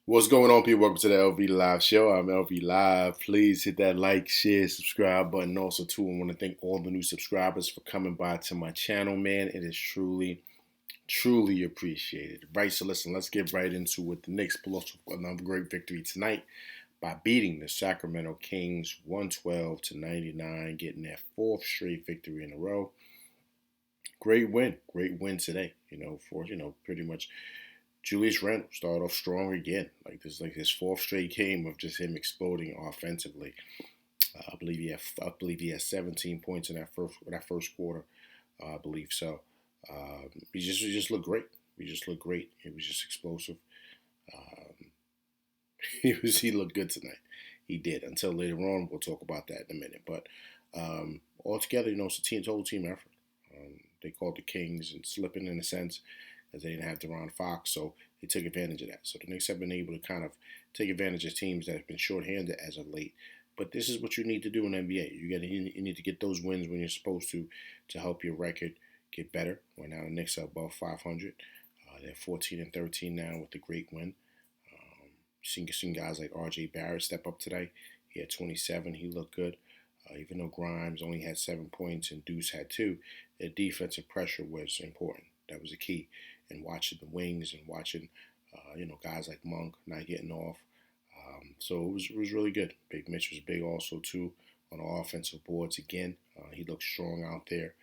What's going on, people? Welcome to the LV Live Show. I'm LV Live. Please hit that like, share, subscribe button. Also, too, I want to thank all the new subscribers for coming by to my channel, man. It is truly appreciated. Right, so listen, let's get right into it. The Knicks pull off another great victory tonight by beating the Sacramento Kings 112-99, getting their fourth straight victory in a row. Great win today. Pretty much Julius Randle started off strong again. Like this, like his fourth straight game of just him exploding offensively. I believe he had 17 points in that first quarter. I believe so. He just looked great. He just looked great. He was just explosive. Um, he looked good tonight. He did. Until later on, we'll talk about that in a minute. But altogether, it's a total team effort. They called the Kings and slipping in a sense, as they didn't have De'Aaron Fox, so they took advantage of that. So the Knicks have been able to kind of take advantage of teams that have been shorthanded as of late. But this is what you need to do in the NBA. You need to get those wins when you're supposed to help your record get better. Right now the Knicks are above 500. They're 14-13 now with the great win. Seen guys like R.J. Barrett step up today. He had 27. He looked good. Even though Grimes only had 7 points and Deuce had 2, their defensive pressure was important. That was the key. And watching the wings and watching, guys like Monk not getting off. So it was really good. Big Mitch was big also, too, on the offensive boards again. He looked strong out there.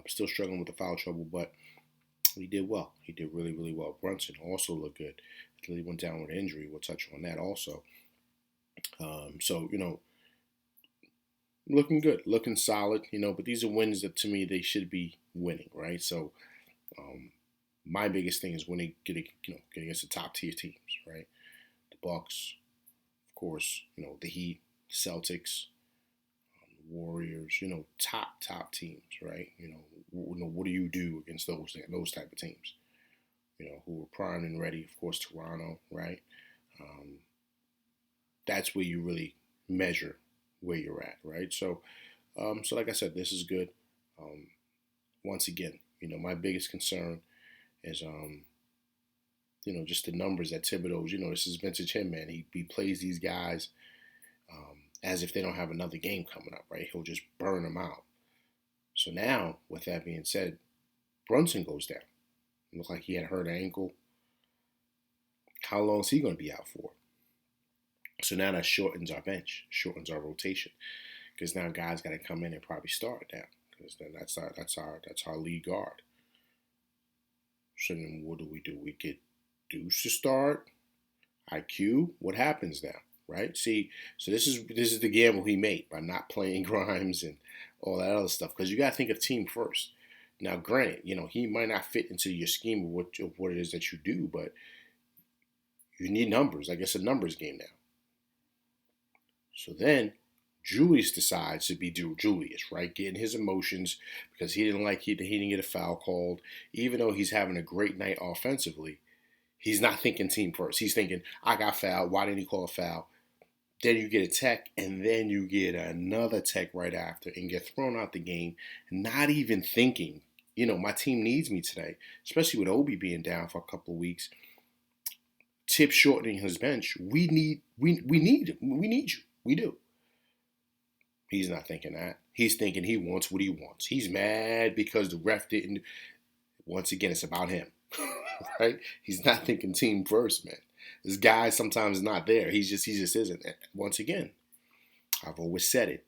Still struggling with the foul trouble, but he did well. He did really well. Brunson also looked good until he went down with an injury. We'll touch on that also. Looking good, looking solid, but these are wins that to me they should be winning, right? So my biggest thing is when they get against the top tier teams, right? The Bucks, of course, the Heat, Celtics, Warriors, top teams, right? What do you do against those type of teams? Who are primed and ready? Of course, Toronto, right? That's where you really measure where you're at, right? So like I said, this is good. Once again, my biggest concern is, just the numbers that Thibodeau's. This is vintage him, man. He plays these guys as if they don't have another game coming up, right? He'll just burn them out. So now, with that being said, Brunson goes down. It looks like he had hurt an ankle. How long is he going to be out for? So now that shortens our bench, shortens our rotation, because now guys got to come in and probably start now, because then that's our lead guard. So then what do? We get Deuce to start. IQ. What happens now, right? See, so this is the gamble he made by not playing Grimes and all that other stuff, because you got to think of team first. Now, granted, he might not fit into your scheme of what it is that you do, but you need numbers. I guess a numbers game now. So then Julius decides to be Julius, right? Getting his emotions because he didn't get a foul called. Even though he's having a great night offensively, he's not thinking team first. He's thinking, I got fouled. Why didn't he call a foul? Then you get a tech, and then you get another tech right after and get thrown out the game, not even thinking, my team needs me today, especially with Obi being down for a couple of weeks. Tip shortening his bench. We need him. We need you. We do. He's not thinking that. He's thinking he wants what he wants. He's mad because the ref didn't. Once again, it's about him, right? He's not thinking team first, man. This guy sometimes is not there. He just isn't. Once again, I've always said it.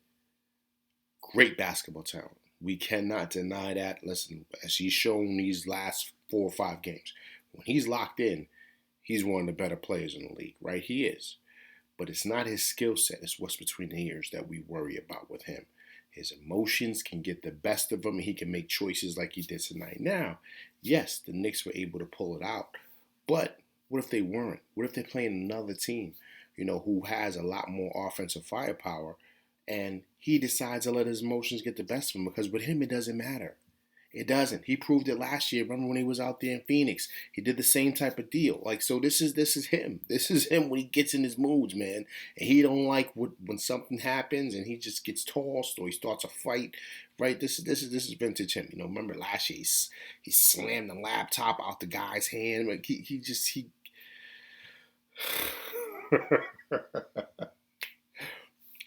Great basketball talent. We cannot deny that. Listen, as he's shown these last 4 or 5 games, when he's locked in, he's one of the better players in the league, right? He is. But it's not his skill set. It's what's between the ears that we worry about with him. His emotions can get the best of him, and he can make choices like he did tonight. Now, yes, the Knicks were able to pull it out. But what if they weren't? What if they're playing another team, who has a lot more offensive firepower, and he decides to let his emotions get the best of him? Because with him, it doesn't matter. It doesn't. He proved it last year. Remember when he was out there in Phoenix? He did the same type of deal. So this is him. This is him when he gets in his moods, man. And he don't like when something happens and he just gets tossed or he starts a fight, right? This is vintage him. Remember last year he slammed the laptop out the guy's hand. Like he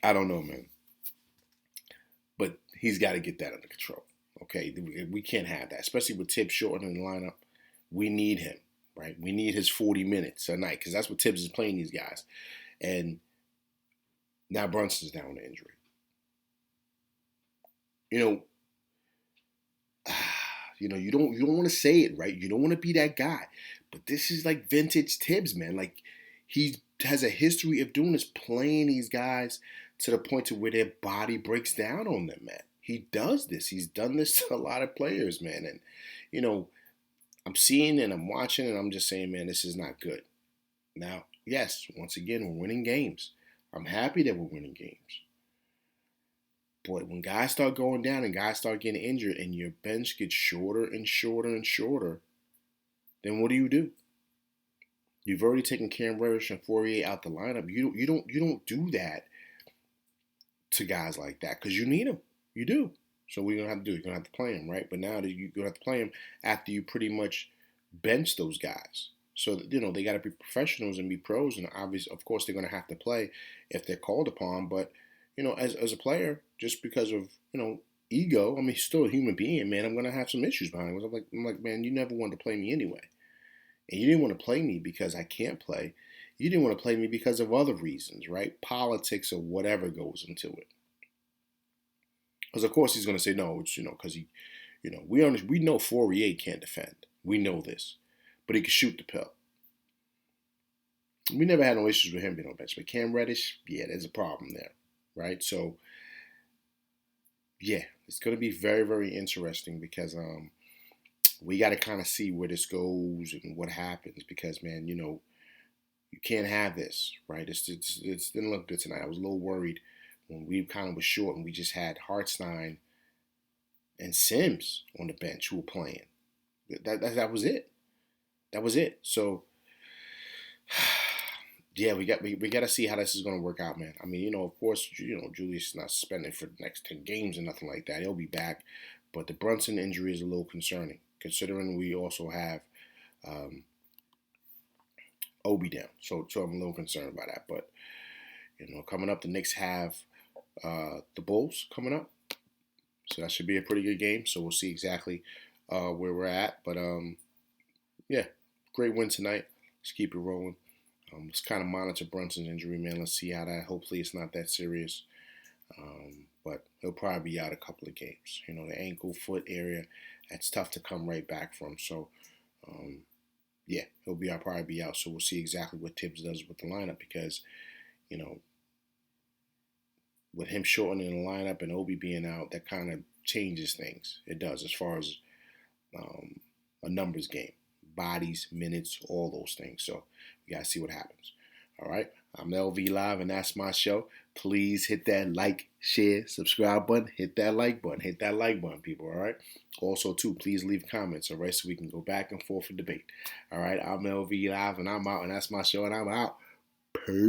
I don't know, man. But he's got to get that under control. Okay, we can't have that, especially with Tibbs short in the lineup. We need him, right? We need his 40 minutes a night because that's what Tibbs is playing these guys. And now Brunson's down with injury. You know, you don't want to say it, right? You don't want to be that guy, but this is like vintage Tibbs, man. Like he has a history of doing this, playing these guys to the point to where their body breaks down on them, man. He does this. He's done this to a lot of players, man. And I'm seeing and I'm watching and I'm just saying, man, this is not good. Now, yes, once again, we're winning games. I'm happy that we're winning games. But when guys start going down and guys start getting injured and your bench gets shorter and shorter and shorter, then what do? You've already taken Cam Reddish and Fourier out the lineup. You don't do that to guys like that because you need them. You do. So what are you gonna have to do? You're gonna have to play them, right? But now that you're gonna have to play them after you pretty much bench those guys. So they got to be professionals and be pros, and obviously, of course, they're gonna have to play if they're called upon. But as a player, just because of ego, I mean, he's still a human being, man. I'm gonna have some issues behind him. I'm like, man, you never wanted to play me anyway, and you didn't want to play me because I can't play. You didn't want to play me because of other reasons, right? Politics or whatever goes into it. Because of course he's gonna say no, it's because he, we know Fourier can't defend. We know this, but he can shoot the pill. We never had no issues with him being on bench, but Cam Reddish, yeah, there's a problem there, right? So, yeah, it's going to be very, very interesting because we got to kind of see where this goes and what happens because, man, you can't have this, right? It didn't look good tonight. I was a little worried when we kind of was short and we just had Hartstein and Sims on the bench who were playing. That was it. That was it. So, yeah, we got to see how this is going to work out, man. I mean, of course, Julius is not suspended for the next 10 games or nothing like that. He'll be back. But the Brunson injury is a little concerning, considering we also have Obi down. So I'm a little concerned about that. But, coming up, the Knicks have the Bulls coming up. So that should be a pretty good game. So we'll see exactly where we're at. But, yeah, great win tonight. Let's keep it rolling. Let's kind of monitor Brunson's injury, man. Let's see how that. Hopefully, it's not that serious. But he'll probably be out a couple of games. The ankle, foot area, that's tough to come right back from. So, yeah, he'll probably be out. So we'll see exactly what Tibbs does with the lineup because, with him shortening the lineup and Obi being out, that kind of changes things. It does as far as a numbers game. Bodies, minutes, all those things. So we got to see what happens. All right. I'm LV Live, and that's my show. Please hit that like, share, subscribe button. Hit that like button. Hit that like button, people. All right. Also, too, please leave comments, all right, so we can go back and forth and debate. All right. I'm LV Live, and I'm out, and that's my show, and I'm out. Peace.